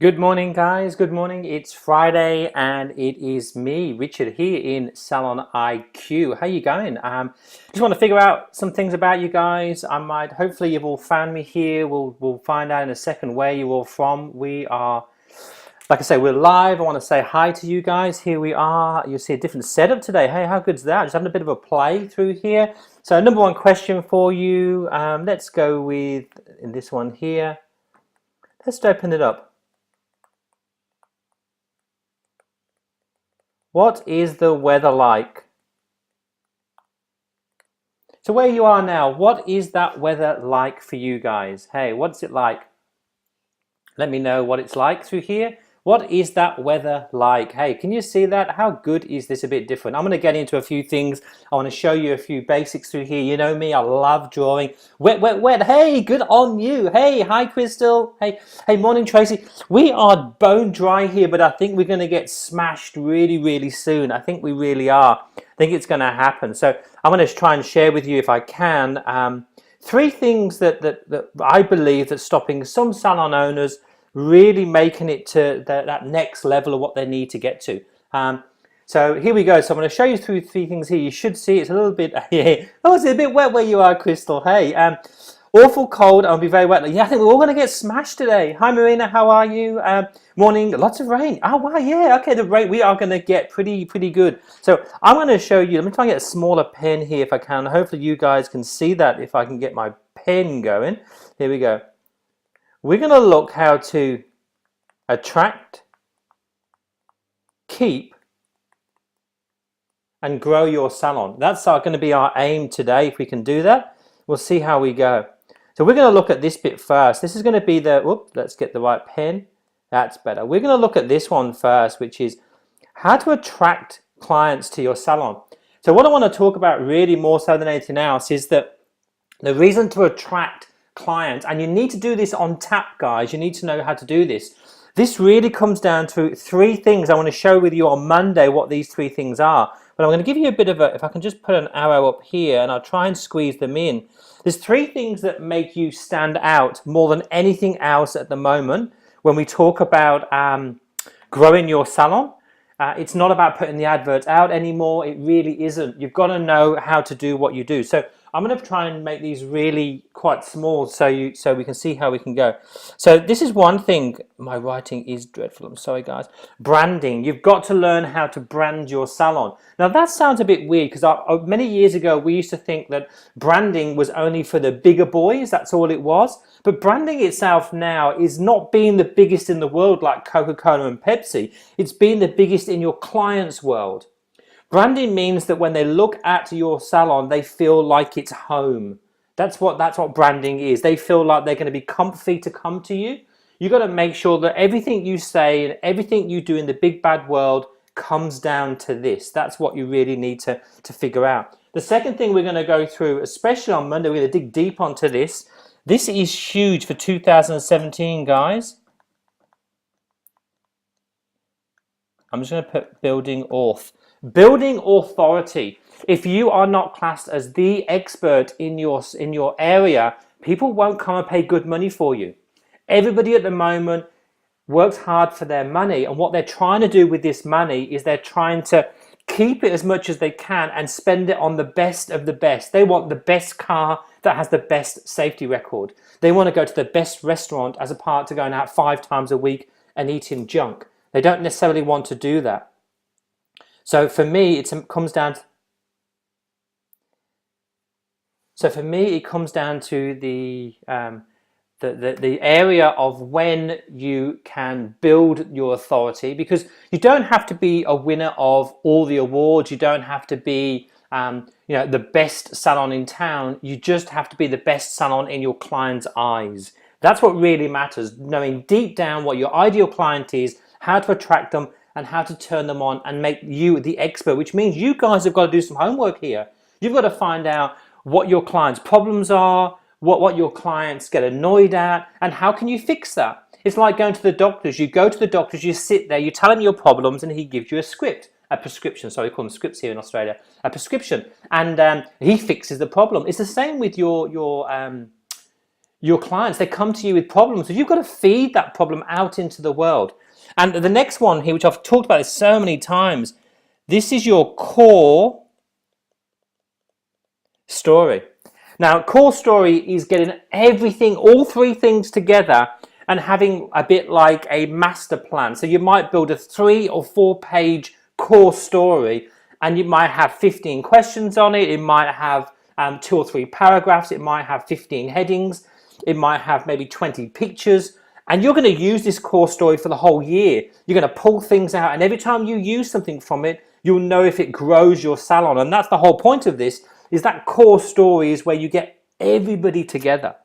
Good morning, guys. Good morning. It's Friday, and it is me, Richard, here in Salon IQ. How you going? Just want to figure out some things about you guys. Hopefully, you've all found me here. We'll find out in a second where you're all from. We are, like I say, we're live. I want to say hi to you guys. Here we are. You'll see a different setup today. Hey, how good's that? Just having a bit of a play through here. So, number one question for you. Let's go with in this one here. Let's open it up. What is the weather like? So where you are now, what is that weather like for you guys? Hey, what's it like? Let me know what it's like through here. What is that weather like? Hey, can you see that? How good is this? A bit different. I'm going to get into a few things. I want to show you a few basics through here. You know me, I love drawing. Wet, wet, wet. Hey, good on you. Hey, hi, Crystal. Hey, morning, Tracy. We are bone dry here, but I think we're going to get smashed really, really soon. I think we really are. I think it's going to happen. So I'm going to try and share with you, if I can, three things that I believe that's stopping some salon owners really making it to that next level of what they need to get to. So here we go. So I'm going to show you through three things here. You should see it's a little bit, yeah. Oh, it's a bit wet where you are, Crystal. Hey, awful cold. I'll be very wet. Yeah, I think we're all going to get smashed today. Hi, Marina. How are you? Morning. Lots of rain. Oh, wow. Yeah. Okay. The rain. We are going to get pretty good. So I'm going to show you. Let me try and get a smaller pen here if I can. Hopefully you guys can see that if I can get my pen going. Here we go. We're going to look how to attract, keep, and grow your salon. That's going to be our aim today. If we can do that, we'll see how we go. So we're going to look at this bit first. This is going to be let's get the right pen. That's better. We're going to look at this one first, which is how to attract clients to your salon. So what I want to talk about really more so than anything else is that the reason to attract clients, and you need to do this on tap, guys. You need to know how to do this. This really comes down to three things. I want to show with you on Monday what these three things are. But I'm going to give you a bit of if I can just put an arrow up here and I'll try and squeeze them in. There's three things that make you stand out more than anything else at the moment when we talk about growing your salon. It's not about putting the adverts out anymore. It really isn't. You've got to know how to do what you do. So I'm going to try and make these really quite small so we can see how we can go. So this is one thing. My writing is dreadful. I'm sorry, guys. Branding. You've got to learn how to brand your salon. Now that sounds a bit weird because many years ago we used to think that branding was only for the bigger boys. That's all it was. But branding itself now is not being the biggest in the world like Coca-Cola and Pepsi. It's being the biggest in your client's world. Branding means that when they look at your salon, they feel like it's home. That's what branding is. They feel like they're going to be comfy to come to you. You've got to make sure that everything you say and everything you do in the big bad world comes down to this. That's what you really need to figure out. The second thing we're going to go through, especially on Monday, we're going to dig deep onto this. This is huge for 2017, guys. I'm just going to put building auth. Building authority. If you are not classed as the expert in your area, people won't come and pay good money for you. Everybody at the moment works hard for their money, and what they're trying to do with this money is they're trying to keep it as much as they can and spend it on the best of the best. They want the best car that has the best safety record. They want to go to the best restaurant as a part to going out 5 times a week and eating junk. They don't necessarily want to do that. So for me, it comes down to the area of when you can build your authority, because you don't have to be a winner of all the awards. You don't have to be the best salon in town. You just have to be the best salon in your client's eyes. That's what really matters, knowing deep down what your ideal client is, how to attract them, and how to turn them on and make you the expert, which means you guys have got to do some homework here. You've got to find out what your clients' problems are, what your clients get annoyed at, and how can you fix that. It's like going to the doctors. You go to the doctors, you sit there, you tell him your problems, and he gives you a prescription, sorry, we call them scripts here in Australia, a prescription, and he fixes the problem. It's the same with your your clients, they come to you with problems. So you've got to feed that problem out into the world. And the next one here, which I've talked about this so many times, this is your core story. Now, core story is getting everything, all three things together and having a bit like a master plan. So you might build a 3 or 4 page core story, and you might have 15 questions on it. It might have 2 or 3 paragraphs. It might have 15 headings. It might have maybe 20 pictures. And you're going to use this core story for the whole year. You're going to pull things out, and every time you use something from it, you'll know if it grows your salon. And that's the whole point of this, is that core story is where you get everybody together.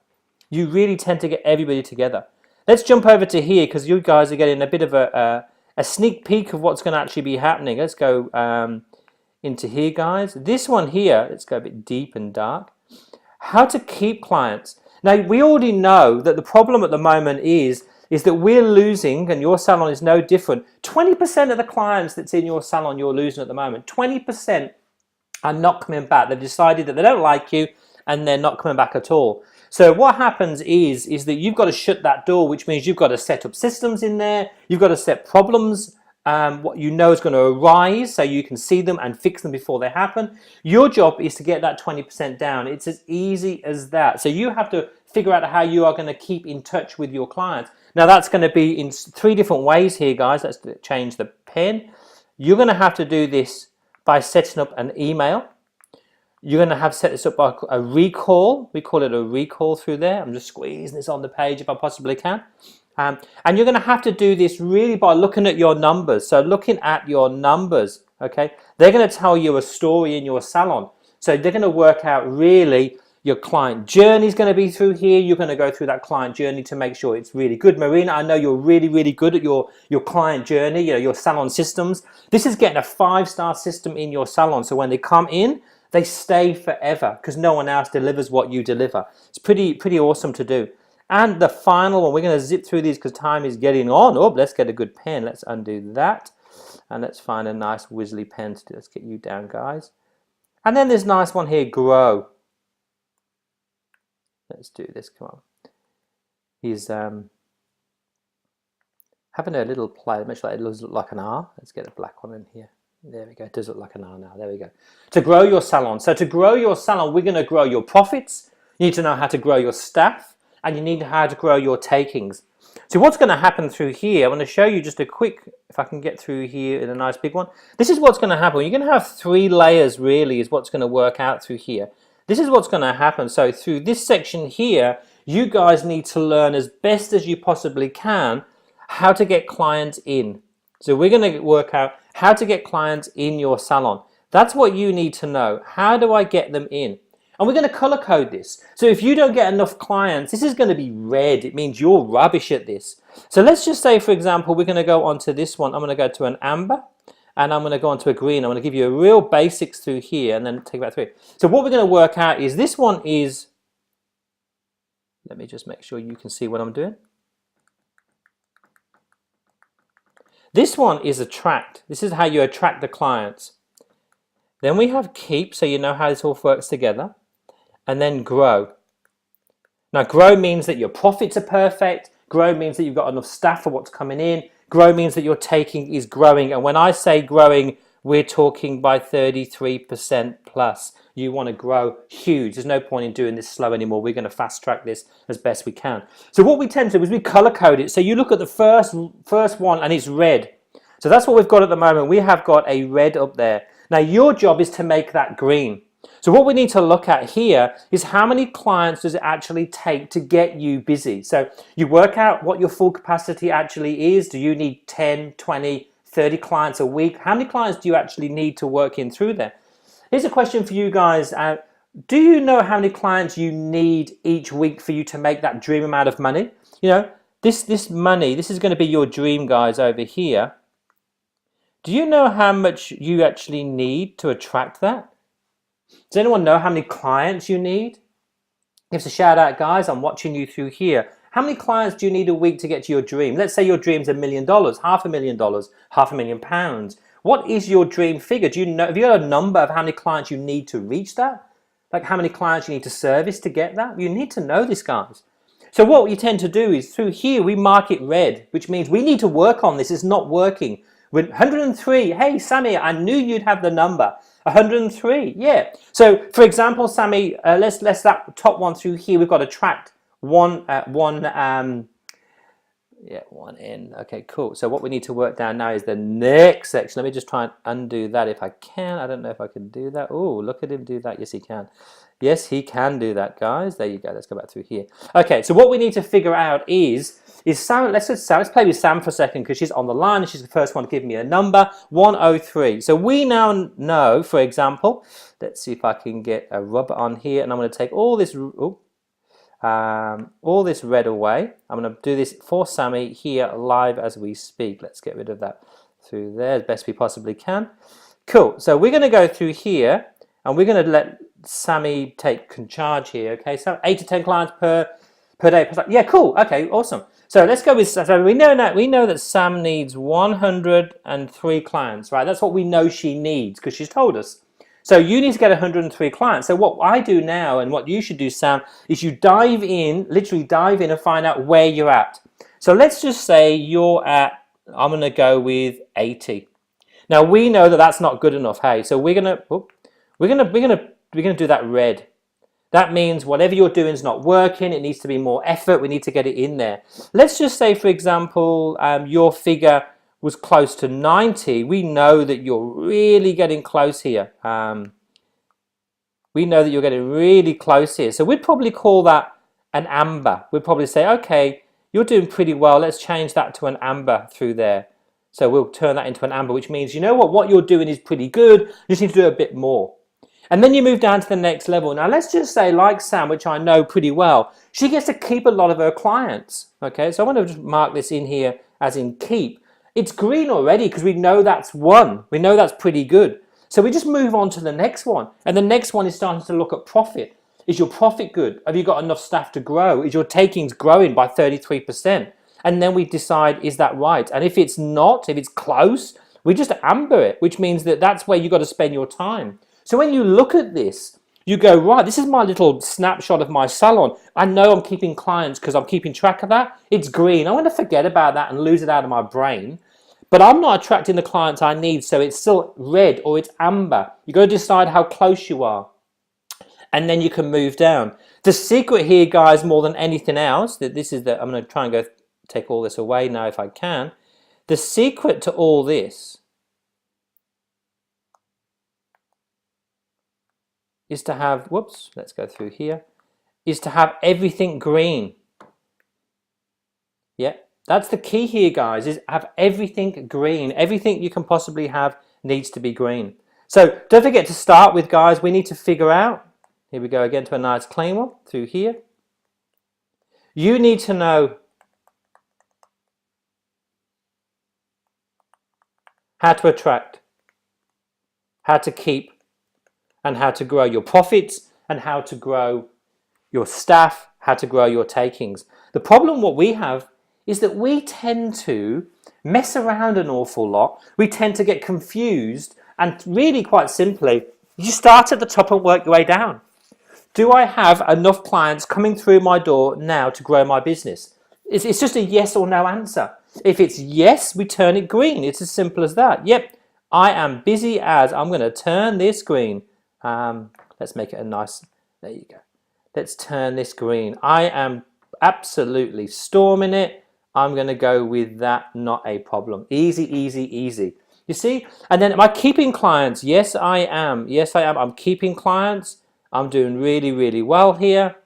You really tend to get everybody together. Let's jump over to here, because you guys are getting a bit of a sneak peek of what's going to actually be happening. Let's go into here, guys. This one here, let's go a bit deep and dark. How to keep clients. Now, we already know that the problem at the moment is that we're losing, and your salon is no different. 20% of the clients that's in your salon you're losing at the moment. 20% are not coming back. They've decided that they don't like you and they're not coming back at all. So what happens is that you've got to shut that door, which means you've got to set up systems in there. You've got to set problems, what you know is going to arise, so you can see them and fix them before they happen. Your job is to get that 20% down. It's as easy as that. So you have to figure out how you are going to keep in touch with your clients. Now, that's going to be in 3 different ways here, guys. Let's change the pen. You're going to have to do this by setting up an email. You're going to have set this up by a recall. We call it a recall through there. I'm just squeezing this on the page if I possibly can. And you're going to have to do this really by looking at your numbers. So looking at your numbers, okay? They're going to tell you a story in your salon. So they're going to work out really your client journey is going to be through here. You're going to go through that client journey to make sure it's really good. Marina, I know you're really, really good at your client journey, you know, your salon systems. This is getting a 5-star system in your salon. So when they come in, they stay forever because no one else delivers what you deliver. It's pretty awesome to do. And the final one, we're going to zip through these because time is getting on. Oh, let's get a good pen. Let's undo that. And let's find a nice Wisley pen to do. Let's get you down, guys. And then this nice one here, grow. Let's do this, come on. He's having a little play, make sure it looks like an R. Let's get a black one in here. There we go, it does look like an R now, there we go. To grow your salon. So to grow your salon, we're gonna grow your profits. You need to know how to grow your staff, and you need how to grow your takings. So what's gonna happen through here, I'm gonna show you just a quick, if I can get through here in a nice big one. This is what's gonna happen. You're gonna have 3 layers really is what's gonna work out through here. This is what's going to happen. So through this section here, you guys need to learn as best as you possibly can how to get clients in. So we're going to work out how to get clients in your salon. That's what you need to know. How do I get them in? And we're going to color code this. So if you don't get enough clients, this is going to be red. It means you're rubbish at this. So let's just say, for example, we're going to go onto this one. I'm going to go to an amber. And I'm going to go on to a green. I'm going to give you a real basics through here and then take about 3. So what we're going to work out is this one is, let me just make sure you can see what I'm doing. This one is attract. This is how you attract the clients. Then we have keep, so you know how this all works together. And then grow. Now grow means that your profits are perfect. Grow means that you've got enough staff for what's coming in. Grow means that your taking is growing. And when I say growing, we're talking by 33% plus. You want to grow huge. There's no point in doing this slow anymore. We're going to fast track this as best we can. So what we tend to do is we color code it. So you look at the first one and it's red. So that's what we've got at the moment. We have got a red up there. Now your job is to make that green. So what we need to look at here is how many clients does it actually take to get you busy. So you work out what your full capacity actually is. Do you need 10, 20, 30 clients a week? How many clients do you actually need to work in through there? Here's a question for you guys. Do you know how many clients you need each week for you to make that dream amount of money? You know, this money, this is going to be your dream, guys, over here. Do you know how much you actually need to attract that? Does anyone know how many clients you need? Give us a shout out, guys. I'm watching you through here. How many clients do you need a week to get to your dream? Let's say your dream's $1 million, $500,000, £500,000. What is your dream figure? Do you know, have you got a number of how many clients you need to reach that? Like how many clients you need to service to get that? You need to know this, guys. So what you tend to do is through here we mark it red, which means we need to work on this. It's not working. With 103, hey Sammy, I knew you'd have the number. 103, yeah. So for example, Sammy, let's that top one through here. We've got to track one in. Okay, cool. So what we need to work down now is the next section. Let me just try and undo that if I can. I don't know if I can do that. Oh, look at him do that. Yes, he can. Yes, he can do that, guys. There you go. Let's go back through here. Okay, so what we need to figure out is Sam. Let's play with Sam for a second because she's on the line and she's the first one to give me a number, 103. So we now know, for example, let's see if I can get a rubber on here, and I'm going to take all this red away. I'm going to do this for Sammy here live as we speak. Let's get rid of that through there as best we possibly can. Cool. So we're going to go through here and we're going to let Sammy take charge here. Okay, so 8 to 10 clients per day. Yeah, cool. Okay, awesome. So let's go with, so we know that Sam needs 103 clients, right? That's what we know she needs because she's told us. So you need to get 103 clients. So what I do now and what you should do, Sam, is you dive in, literally dive in and find out where you're at. So let's just say you're at, I'm going to go with 80. Now we know that that's not good enough, hey? So we're going to do that red. That means whatever you're doing is not working. It needs to be more effort. We need to get it in there. Let's just say, for example, your figure was close to 90. We know that you're really getting close here. We know that you're getting really close here. So we'd probably call that an amber. We'd probably say, okay, you're doing pretty well. Let's change that to an amber through there. So we'll turn that into an amber, which means, you know what you're doing is pretty good. You just need to do a bit more. And then you move down to the next level. Now let's just say, like Sam, which I know pretty well, she gets to keep a lot of her clients. Okay, so I want to just mark this in here as in keep. It's green already because we know that's one. We know that's pretty good. So we just move on to the next one. And the next one is starting to look at profit. Is your profit good? Have you got enough staff to grow? Is your takings growing by 33%? And then we decide, is that right? And if it's not, if it's close, we just amber it, which means that that's where you've got to spend your time. So when you look at this, you go, right, this is my little snapshot of my salon. I know I'm keeping clients because I'm keeping track of that. It's green. I want to forget about that and lose it out of my brain. But I'm not attracting the clients I need, so it's still red or it's amber. You've got to decide how close you are. And then you can move down. The secret here, guys, more than anything else, I'm going to try and go take all this away now if I can. The secret to all this is to have, let's go through here, is to have everything green. Yeah, that's the key here, guys, is have everything green. Everything you can possibly have needs to be green. So don't forget to start with, guys, we need to figure out, here we go again to a nice clean one through here. You need to know how to attract, how to keep, and how to grow your profits, and how to grow your staff, how to grow your takings. The problem what we have is that we tend to mess around an awful lot. We tend to get confused, and really quite simply, you start at the top and work your way down. Do I have enough clients coming through my door now to grow my business? It's just a yes or no answer. If it's yes, we turn it green. It's as simple as that. Yep, I am busy as I'm going to turn this green. Let's make it a nice, there you go. Let's turn this green. I am absolutely storming it. I'm going to go with that, not a problem. Easy, easy, easy. You see? And then am I keeping clients? Yes, I am. Yes, I am. I'm keeping clients. I'm doing really, really well here.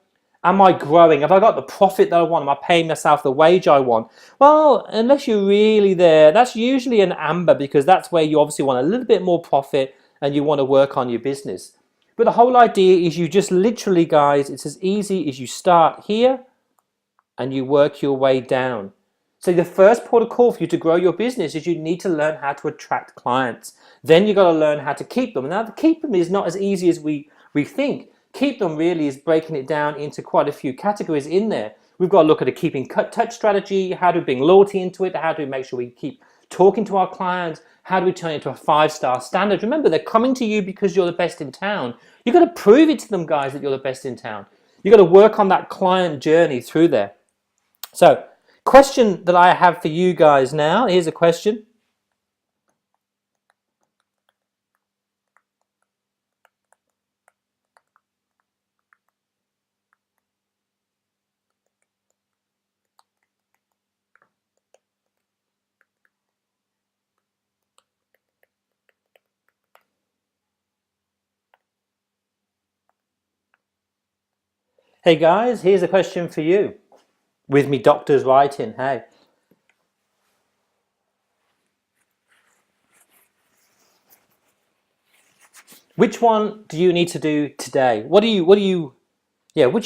Am I growing? Have I got the profit that I want? Am I paying myself the wage I want? Well, unless you're really there, that's usually an amber because that's where you obviously want a little bit more profit and you want to work on your business. But the whole idea is you just literally, guys, it's as easy as you start here and you work your way down. So the first port of call for you to grow your business is you need to learn how to attract clients. Then you've got to learn how to keep them. Now, to keep them is not as easy as we think. Keep them really is breaking it down into quite a few categories in there. We've got to look at a keeping touch strategy. How do we bring loyalty into it? How do we make sure we keep talking to our clients? How do we turn it into a 5-star standard? Remember, they're coming to you because you're the best in town. You've got to prove it to them, guys, that you're the best in town. You've got to work on that client journey through there. So, question that I have for you guys now, here's a question. Hey guys, here's a question for you. With me doctors writing, hey. Which one do you need to do today? What's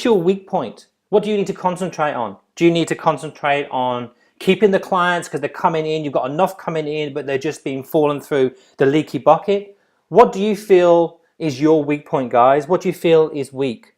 your weak point? What do you need to concentrate on? Do you need to concentrate on keeping the clients because they're coming in, you've got enough coming in, but they're just being fallen through the leaky bucket? What do you feel is your weak point, guys? What do you feel is weak?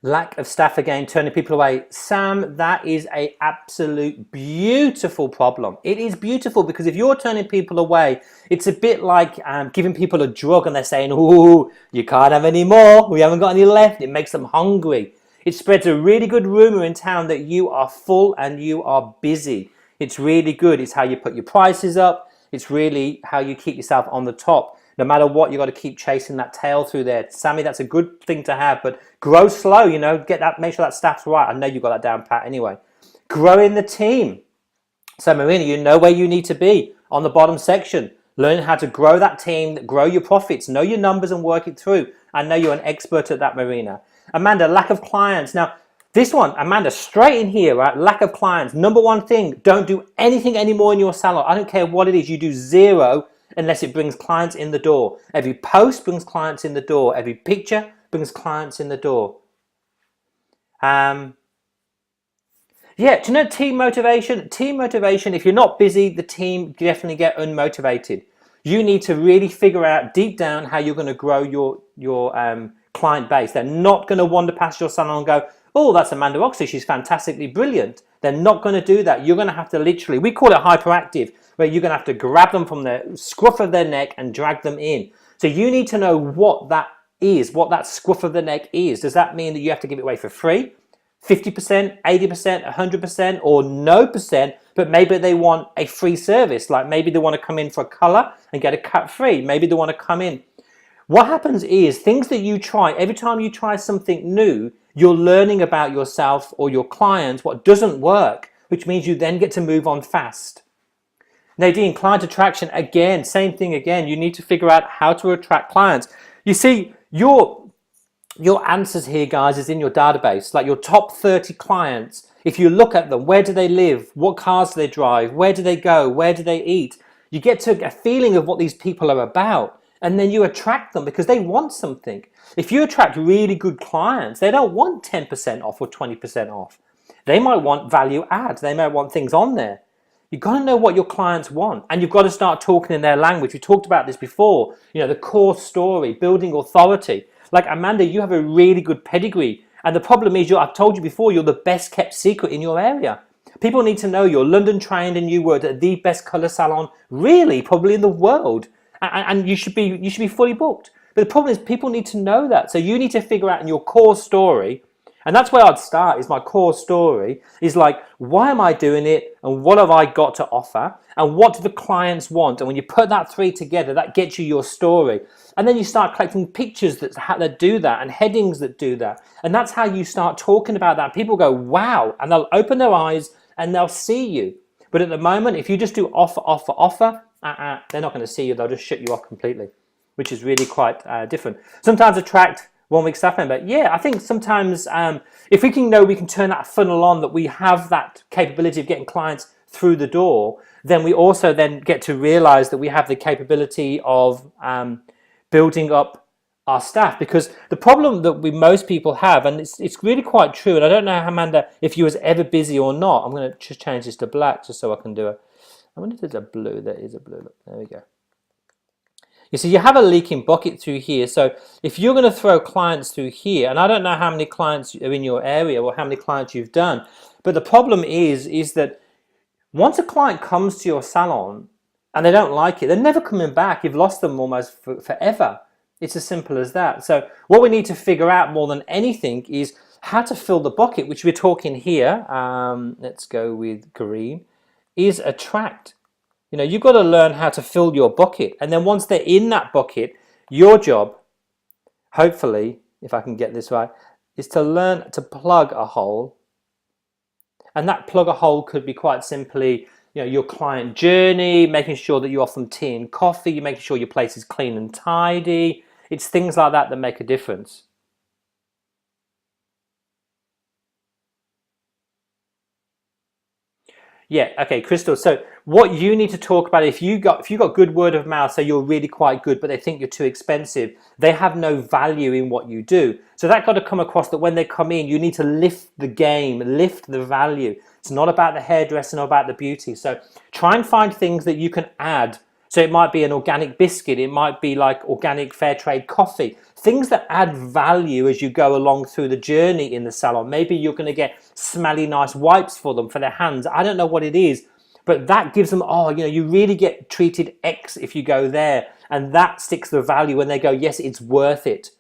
Lack of staff again, turning people away. Sam, that is an absolute beautiful problem. It is beautiful because if you're turning people away, it's a bit like giving people a drug and they're saying, "Ooh, you can't have any more. We haven't got any left." It makes them hungry. It spreads a really good rumor in town that you are full and you are busy. It's really good. It's how you put your prices up. It's really how you keep yourself on the top. No matter what, you got to keep chasing that tail through there. Sammy, that's a good thing to have, but grow slow, get that, make sure that staff's right. I know you've got that down pat anyway. Growing the team. So Marina, you know where you need to be on the bottom section. Learn how to grow that team, grow your profits, know your numbers and work it through. I know you're an expert at that, Marina. Amanda, lack of clients. Now, this one, Amanda, straight in here, right? Lack of clients. Number one thing, don't do anything anymore in your salon. I don't care what it is. You do zero unless it brings clients in the door. Every post brings clients in the door. Every picture brings clients in the door. Yeah, do you know team motivation? Team motivation, if you're not busy, the team definitely get unmotivated. You need to really figure out deep down how you're going to grow your client base. They're not going to wander past your salon and go, "Oh, that's Amanda Oxley, she's fantastically brilliant." They're not going to do that. You're going to have to literally, we call it hyperactive, where you're going to have to grab them from the scruff of their neck and drag them in. So you need to know what that is, what that scruff of the neck is. Does that mean that you have to give it away for free? 50%, 80%, 100%, or no percent, but maybe they want a free service. Like maybe they want to come in for a color and get a cut free. Maybe they want to come in. What happens is things that you try, every time you try something new, you're learning about yourself or your clients what doesn't work, which means you then get to move on fast. Nadine, client attraction, again, same thing again. You need to figure out how to attract clients. You see, your answers here, guys, is in your database, like your top 30 clients. If you look at them, where do they live? What cars do they drive? Where do they go? Where do they eat? You get to a feeling of what these people are about. And then you attract them because they want something. If you attract really good clients, they don't want 10% off or 20% off. They might want value add. They might want things on there. You've got to know what your clients want, and you've got to start talking in their language. We talked about this before, the core story, building authority. Like Amanda, you have a really good pedigree. And the problem is, I've told you before, you're the best kept secret in your area. People need to know you're London trained and you worked at the best color salon, really, probably in the world. And you should be fully booked. But the problem is people need to know that. So you need to figure out in your core story, and that's where I'd start, is my core story, is like, why am I doing it? And what have I got to offer? And what do the clients want? And when you put that three together, that gets you your story. And then you start collecting pictures that do that and headings that do that. And that's how you start talking about that. People go, wow, and they'll open their eyes and they'll see you. But at the moment, if you just do offer, they're not going to see you. They'll just shut you off completely, which is really quite different. Sometimes attract 1 week staff member. Yeah, I think sometimes if we can we can turn that funnel on, that we have that capability of getting clients through the door, then we also then get to realize that we have the capability of building up our staff. Because the problem that most people have, and it's really quite true, and I don't know, Amanda, if you was ever busy or not. I'm going to just change this to black just so I can do it. I wonder if there's a blue. There is a blue. Look, there we go. You see, you have a leaking bucket through here. So if you're going to throw clients through here, and I don't know how many clients are in your area or how many clients you've done, but the problem is that Once a client comes to your salon and they don't like it, they're never coming back. You've lost them almost forever. It's as simple as that. So what we need to figure out more than anything is how to fill the bucket, which we're talking here. Let's go with green, is attract. You know, you've got to learn how to fill your bucket. And then once they're in that bucket, your job, hopefully, if I can get this right, is to learn to plug a hole. And that plug a hole could be quite simply, you know, your client journey, making sure that you offer them tea and coffee, you're making sure your place is clean and tidy. It's things like that that make a difference. Yeah, okay, Crystal. So what you need to talk about, if you got good word of mouth, so you're really quite good, but they think you're too expensive, they have no value in what you do. So that got to come across that when they come in, you need to lift the game, lift the value. It's not about the hairdresser, not about the beauty. So try and find things that you can add. So it might be an organic biscuit, it might be like organic fair trade coffee, things that add value as you go along through the journey in the salon. Maybe you're going to get smelly nice wipes for them for their hands. I don't know what it is, but that gives them, oh, you know, you really get treated X if you go there, and that sticks the value when they go, yes, it's worth it.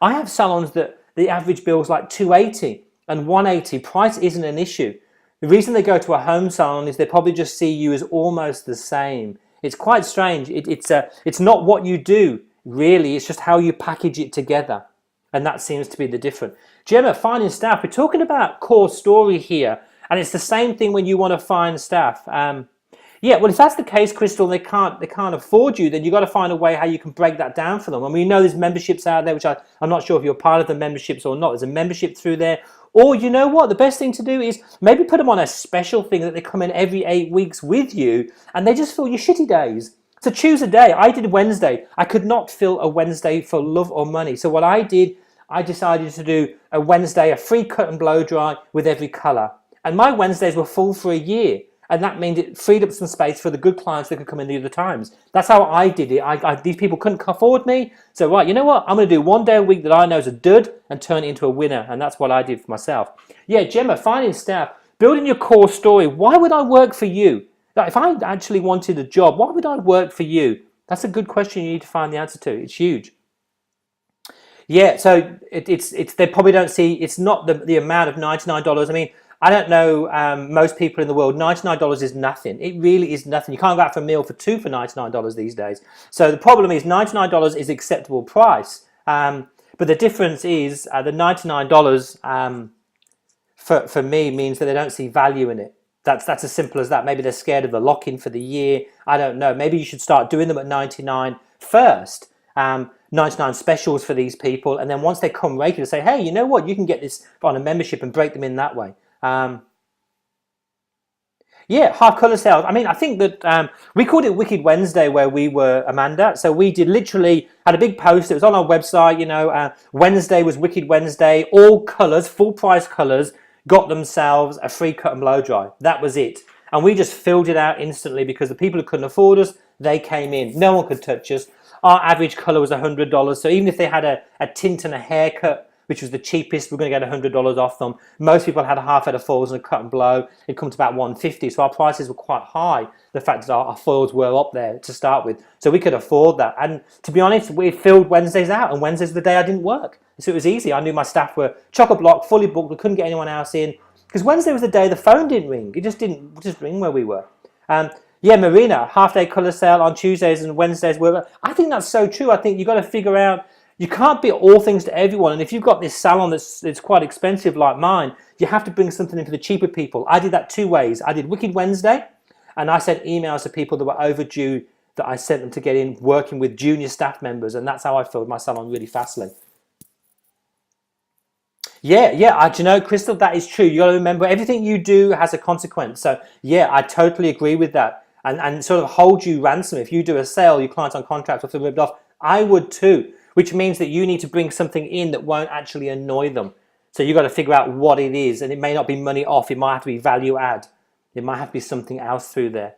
I have salons that the average bill is like 280 and 180. Price isn't an issue. The reason they go to a home salon is they probably just see you as almost the same. It's quite strange. It's not what you do, really. It's just how you package it together. And that seems to be the difference. Gemma, finding staff. We're talking about core story here. And it's the same thing when you want to find staff. Yeah, well, if that's the case, Crystal, they can't afford you, then you've got to find a way how you can break that down for them. And we know there's memberships out there, which I'm not sure if you're part of the memberships or not. There's a membership through there. Or you know what? The best thing to do is maybe put them on a special thing that they come in every 8 weeks with you and they just fill your shitty days. So choose a day. I did Wednesday. I could not fill a Wednesday for love or money. So what I did, I decided to do a Wednesday, a free cut and blow dry with every colour. And my Wednesdays were full for a year. And that meant it freed up some space for the good clients that could come in the other times. That's how I did it. These people couldn't afford me. So, right, you know what? I'm going to do one day a week that I know is a dud and turn it into a winner. And that's what I did for myself. Yeah, Gemma, finding staff, building your core story. Why would I work for you? Like, if I actually wanted a job, why would I work for you? That's a good question you need to find the answer to. It's huge. Yeah, so it's they probably don't see, it's not the amount of $99. I mean, I don't know, most people in the world, $99 is nothing. It really is nothing. You can't go out for a meal for two for $99 these days. So the problem is $99 is acceptable price. But the difference is the $99 for me means that they don't see value in it. That's as simple as that. Maybe they're scared of the lock-in for the year. I don't know. Maybe you should start doing them at 99 first. 99 specials for these people, and then once they come regular, say, hey, you know what? You can get this on a membership and break them in that way. Yeah, half color sales. I mean, I think that we called it Wicked Wednesday where we were, Amanda. So we did literally had a big post. It was on our website. You know, Wednesday was Wicked Wednesday. All colors, full price colors, got themselves a free cut and blow dry. That was it. And we just filled it out instantly because the people who couldn't afford us, they came in. No one could touch us. Our average color was $100. So even if they had a tint and a haircut, which was the cheapest, we're going to get $100 off them. Most people had a half head of foils and a cut and blow. It come to about $150. So our prices were quite high. The fact that our foils were up there to start with. So we could afford that. And to be honest, we filled Wednesdays out, and Wednesdays were the day I didn't work. So it was easy. I knew my staff were chock-a-block, fully booked. We couldn't get anyone else in. Because Wednesday was the day the phone didn't ring. It just didn't ring where we were. Yeah, Marina, half-day colour sale on Tuesdays and Wednesdays. I think that's so true. I think you've got to figure out, you can't be all things to everyone. And if you've got this salon that's quite expensive like mine, you have to bring something in for the cheaper people. I did that two ways. I did Wicked Wednesday, and I sent emails to people that were overdue that I sent them to get in working with junior staff members. And that's how I filled my salon really fastly. Yeah, do you know, Crystal, that is true. You got to remember, everything you do has a consequence. So yeah, I totally agree with that. And sort of hold you ransom. If you do a sale, your client's on contract or feel ripped off, I would too, which means that you need to bring something in that won't actually annoy them. So you've got to figure out what it is, and it may not be money off. It might have to be value add. It might have to be something else through there.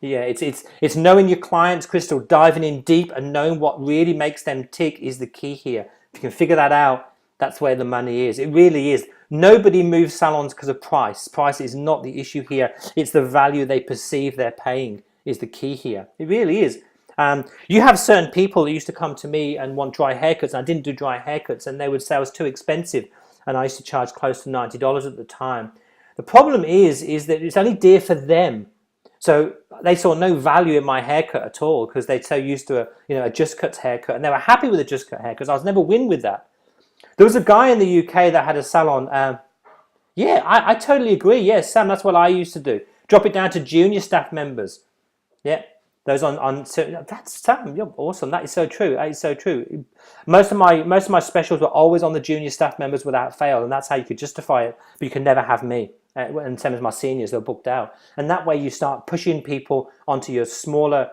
Yeah, it's knowing your clients, Crystal, diving in deep and knowing what really makes them tick is the key here. If you can figure that out, That's where the money is. It really is. Nobody moves salons because of price. Price is not the issue here. It's the value they perceive they're paying is the key here. It really is. You have certain people that used to come to me and want dry haircuts, and I didn't do dry haircuts, and they would say I was too expensive, and I used to charge close to $90 at the time. The problem is that it's only dear for them. So they saw no value in my haircut at all because they're so used to a Just Cuts haircut, and they were happy with a Just Cut haircut. I was never win with that. There was a guy in the UK that had a salon. Yeah, I totally agree. Yes, Sam, that's what I used to do. Drop it down to junior staff members. Yeah, those on. So that's Sam. You're awesome. That is so true. That is so true. Most of my specials were always on the junior staff members without fail, and that's how you could justify it. But you could never have me. And same as my seniors, they're booked out. And that way you start pushing people onto your smaller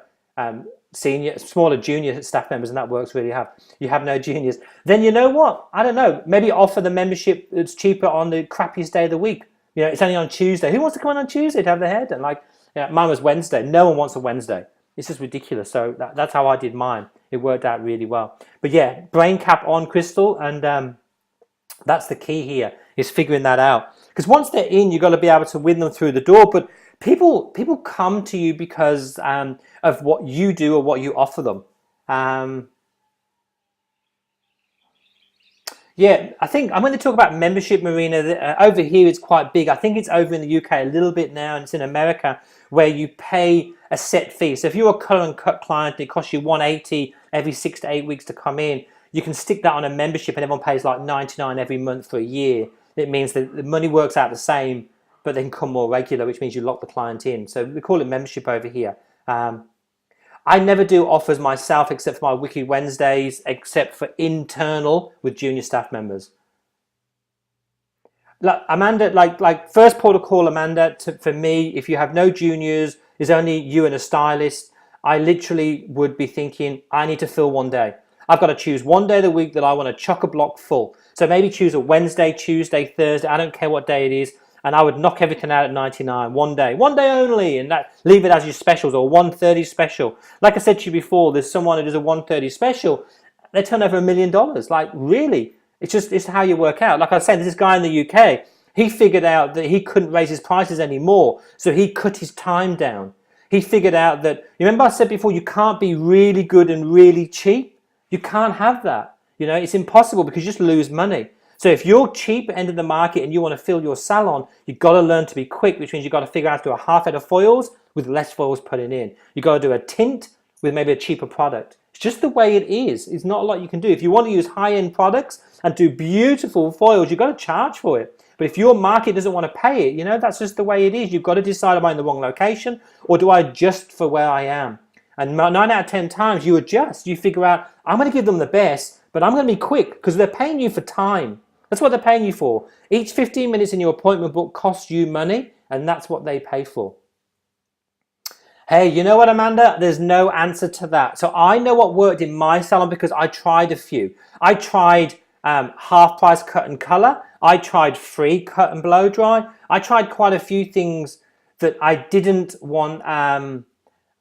junior staff members, and that works really hard. You have no juniors. Then you know what? I don't know. Maybe offer the membership that's cheaper on the crappiest day of the week. It's only on Tuesday. Who wants to come on Tuesday to have their hair done? Mine was Wednesday. No one wants a Wednesday. It's just ridiculous. So that's how I did mine. It worked out really well. But yeah, brain cap on, Crystal, and that's the key here, is figuring that out. Because once they're in, you've got to be able to win them through the door. But people come to you because of what you do or what you offer them. Yeah, I think I'm going to talk about membership, Marina. Over here, it's quite big. I think it's over in the UK a little bit now, and it's in America, where you pay a set fee. So if you're a color and cut client, and it costs you $180 every 6 to 8 weeks to come in, you can stick that on a membership, and everyone pays like $99 every month for a year. It means that the money works out the same, but they can come more regular, which means you lock the client in. So we call it membership over here. I never do offers myself except for my Wicked Wednesdays, except for internal with junior staff members. Like Amanda, like first protocol, Amanda, for me, if you have no juniors, there's only you and a stylist, I literally would be thinking, I need to fill one day. I've got to choose one day of the week that I want to chock a block full. So maybe choose a Wednesday, Tuesday, Thursday, I don't care what day it is, and I would knock everything out at 99, one day only, and leave it as your specials, or 130 special. Like I said to you before, there's someone who does a 130 special, they turn over $1 million. Like, really? It's how you work out. Like I said, this guy in the UK, he figured out that he couldn't raise his prices anymore, so he cut his time down. He figured out that, you remember I said before, you can't be really good and really cheap? You can't have that. It's impossible because you just lose money. So if you're cheap end of the market and you want to fill your salon, you've got to learn to be quick, which means you've got to figure out to do a half head of foils with less foils putting in. You've got to do a tint with maybe a cheaper product. It's just the way it is. It's not a lot you can do. If you want to use high-end products and do beautiful foils, you've got to charge for it. But if your market doesn't want to pay it, that's just the way it is. You've got to decide, am I in the wrong location, or do I adjust for where I am? And 9 out of 10 times you adjust. You figure out, I'm going to give them the best, but I'm going to be quick because they're paying you for time. That's what they're paying you for. Each 15 minutes in your appointment book costs you money, and that's what they pay for. Hey, you know what, Amanda? There's no answer to that. So I know what worked in my salon because I tried a few. I tried half price cut and color. I tried free cut and blow dry. I tried quite a few things that I didn't want.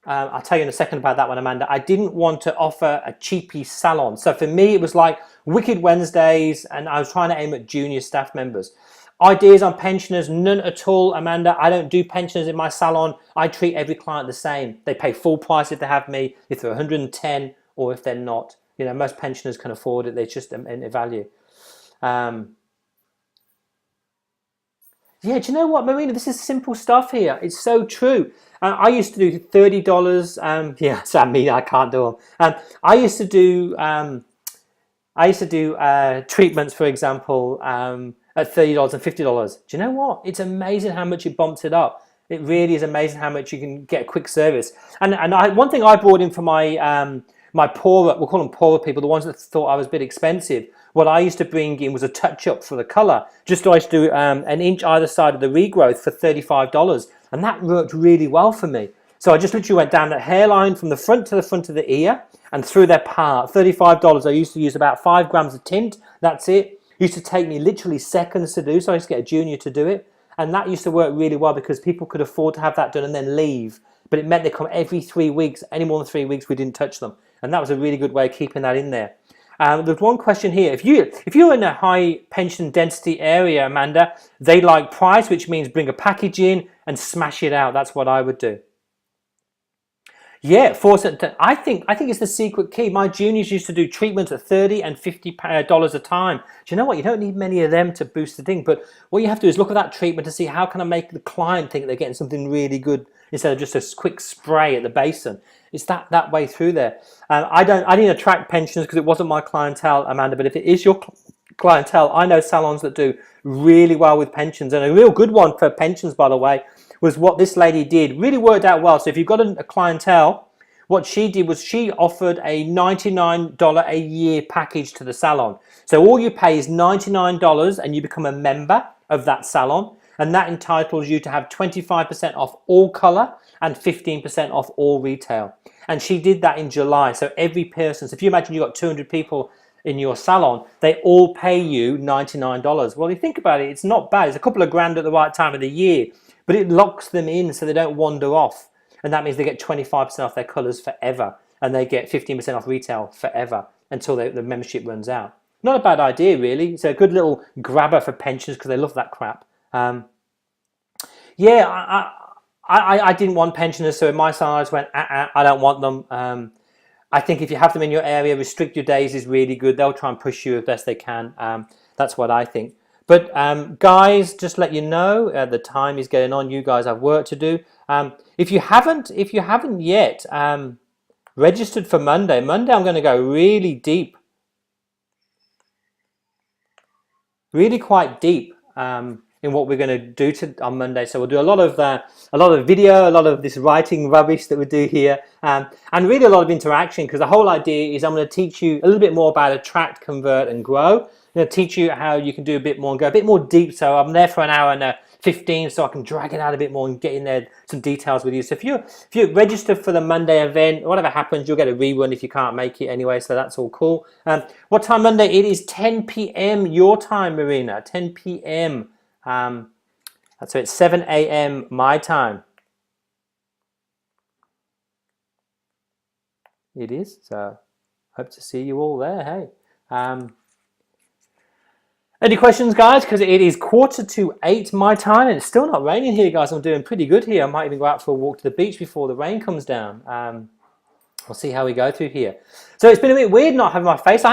I'll tell you in a second about that one, Amanda. I didn't want to offer a cheapy salon. So for me, it was like Wicked Wednesdays, and I was trying to aim at junior staff members. Ideas on pensioners, none at all, Amanda. I don't do pensioners in my salon. I treat every client the same. They pay full price if they have me, if they're 110 or if they're not. Most pensioners can afford it. They're just a value. Yeah, do you know what, Marina? This is simple stuff here. It's so true. I used to do $30. Yeah, Sammy, I can't do them. I used to do treatments, for example, at $30 and $50. Do you know what? It's amazing how much it bumps it up. It really is amazing how much you can get a quick service. And one thing I brought in for my my poorer, we'll call them poorer people, the ones that thought I was a bit expensive, what I used to bring in was a touch-up for the colour. Just I used to do an inch either side of the regrowth for $35, and that worked really well for me. So I just literally went down the hairline from the front to the front of the ear and through their part. $35, I used to use about 5 grams of tint, that's it. It used to take me literally seconds to do, so I used to get a junior to do it. And that used to work really well because people could afford to have that done and then leave. But it meant they come every 3 weeks. Any more than 3 weeks, we didn't touch them. And that was a really good way of keeping that in there. There's one question here. If you're in a high pension density area, Amanda, they like price, which means bring a package in and smash it out. That's what I would do. Yeah, I think it's the secret key. My juniors used to do treatments at $30 and $50 a time. Do you know what? You don't need many of them to boost the thing. But what you have to do is look at that treatment to see how can I make the client think they're getting something really good instead of just a quick spray at the basin. It's that way through there. I didn't attract pensioners because it wasn't my clientele, Amanda. But if it is your clientele, I know salons that do really well with pensions, and a real good one for pensions, by the way, was what this lady did. Really worked out well. So if you've got a clientele, what she did was she offered a $99 a year package to the salon. So all you pay is $99 and you become a member of that salon, and that entitles you to have 25% off all color and 15% off all retail. And she did that in July. So every person, so if you imagine you've got 200 people in your salon, they all pay you $99. Well, you think about it, it's not bad. It's a couple of grand at the right time of the year, but it locks them in so they don't wander off. And that means they get 25% off their colors forever, and they get 15% off retail forever until the membership runs out. Not a bad idea, really. It's a good little grabber for pensioners because they love that crap. Yeah, I didn't want pensioners, so in my salon I just went, I don't want them. I think if you have them in your area, restrict your days is really good. They'll try and push you as best they can. That's what I think. But guys, just let you know, the time is getting on. You guys have work to do. If you haven't yet registered for Monday, I'm going to go really deep, really quite deep in what we're going to do on Monday. So we'll do a lot of video, a lot of this writing rubbish that we do here, and really a lot of interaction, because the whole idea is I'm going to teach you a little bit more about attract, convert, and grow. I'm going to teach you how you can do a bit more and go a bit more deep. So I'm there for an hour and 15, so I can drag it out a bit more and get in there some details with you. So if you're registered for the Monday event, whatever happens, you'll get a rerun if you can't make it anyway. So that's all cool. What time Monday? It is 10 p.m. your time, Marina. 10 p.m. So it's 7 a.m. my time. It is. So hope to see you all there. Hey. Any questions, guys? Because it is 7:45 my time, and it's still not raining here, guys. I'm doing pretty good here. I might even go out for a walk to the beach before the rain comes down. We'll see how we go through here. So it's been a bit weird not having my face.